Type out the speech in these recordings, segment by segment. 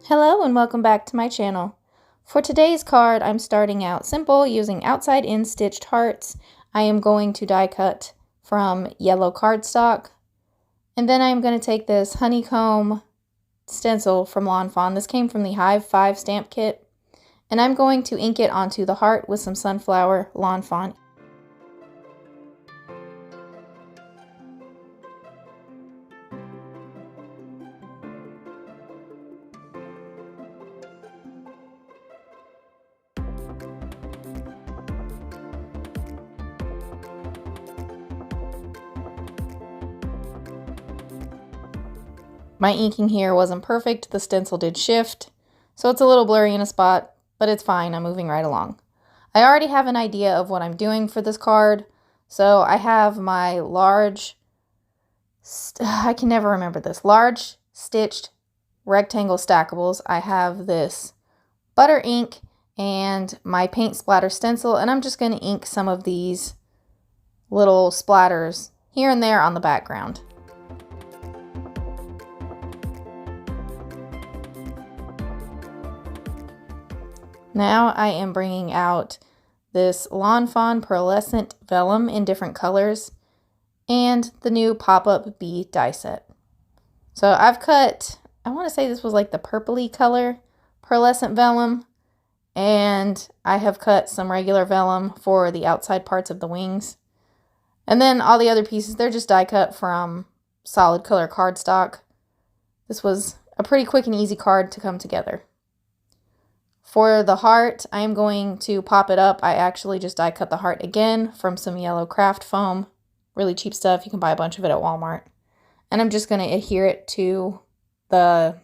Hello and welcome back to my channel. For today's card, I'm starting out simple using outside-in stitched hearts. I am going to die cut from yellow cardstock. And then I'm going to take this Honeycomb stencil from Fawn. This came from the Hive 5 stamp kit. And I'm going to ink it onto the heart with some sunflower Fawn. My inking here wasn't perfect, the stencil did shift, so it's a little blurry in a spot, but it's fine, I'm moving right along. I already have an idea of what I'm doing for this card, so I have my large stitched rectangle stackables. I have this butter ink and my paint splatter stencil, and I'm just going to ink some of these little splatters here and there on the background. Now I am bringing out this Fawn pearlescent vellum in different colors and the new pop-up bee die set. So I've cut, I want to say this was like the purpley color pearlescent vellum, and I have cut some regular vellum for the outside parts of the wings. And then all the other pieces, they're just die cut from solid color cardstock. This was a pretty quick and easy card to come together. For the heart, I am going to pop it up. I actually just die cut the heart again from some yellow craft foam. Really cheap stuff. You can buy a bunch of it at Walmart. And I'm just going to adhere it to the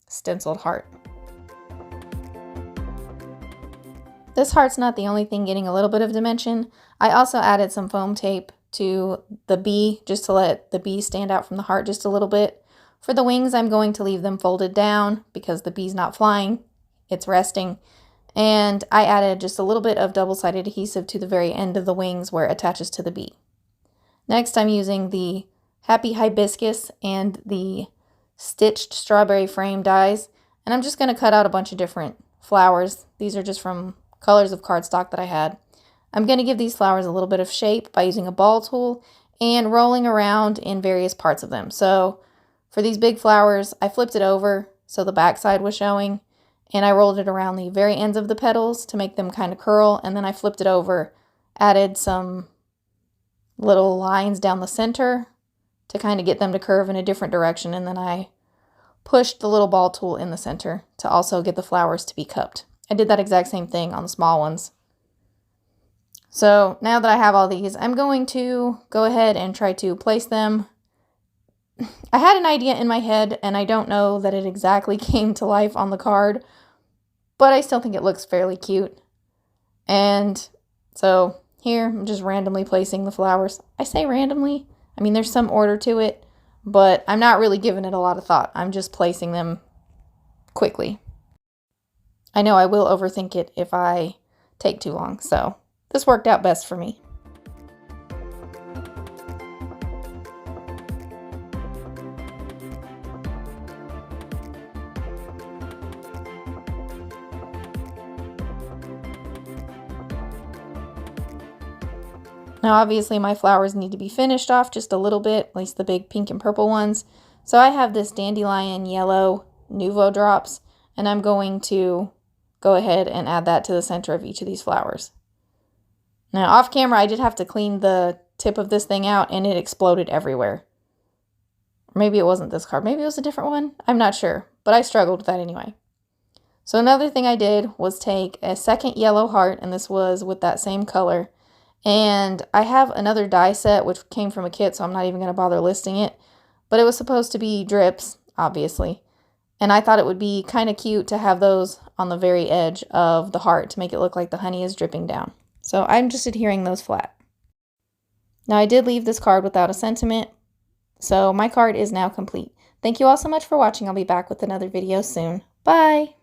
stenciled heart. This heart's not the only thing getting a little bit of dimension. I also added some foam tape to the bee just to let the bee stand out from the heart just a little bit. For the wings, I'm going to leave them folded down because the bee's not flying. It's resting, and I added just a little bit of double-sided adhesive to the very end of the wings where it attaches to the bee. Next, I'm using the Happy Hibiscus and the stitched strawberry frame dies, and I'm just going to cut out a bunch of different flowers. These are just from colors of cardstock that I had. I'm going to give these flowers a little bit of shape by using a ball tool and rolling around in various parts of them. So for these big flowers, I flipped it over so the back side was showing, and I rolled it around the very ends of the petals to make them kind of curl, and then I flipped it over, added some little lines down the center to kind of get them to curve in a different direction, and then I pushed the little ball tool in the center to also get the flowers to be cupped. I did that exact same thing on the small ones. So now that I have all these, I'm going to go ahead and try to place them. I had an idea in my head, and I don't know that it exactly came to life on the card, but I still think it looks fairly cute. And so here, I'm just randomly placing the flowers. I say randomly. I mean, there's some order to it, but I'm not really giving it a lot of thought. I'm just placing them quickly. I know I will overthink it if I take too long, so this worked out best for me. Now obviously my flowers need to be finished off just a little bit, at least the big pink and purple ones. So I have this dandelion yellow Nuvo drops, and I'm going to go ahead and add that to the center of each of these flowers. Now off camera I did have to clean the tip of this thing out, and it exploded everywhere. Maybe it wasn't this card, maybe it was a different one, I'm not sure, but I struggled with that anyway. So another thing I did was take a second yellow heart, and this was with that same color. And I have another die set which came from a kit, so I'm not even going to bother listing it. But it was supposed to be drips, obviously. And I thought it would be kind of cute to have those on the very edge of the heart to make it look like the honey is dripping down. So I'm just adhering those flat. Now I did leave this card without a sentiment, so my card is now complete. Thank you all so much for watching. I'll be back with another video soon. Bye!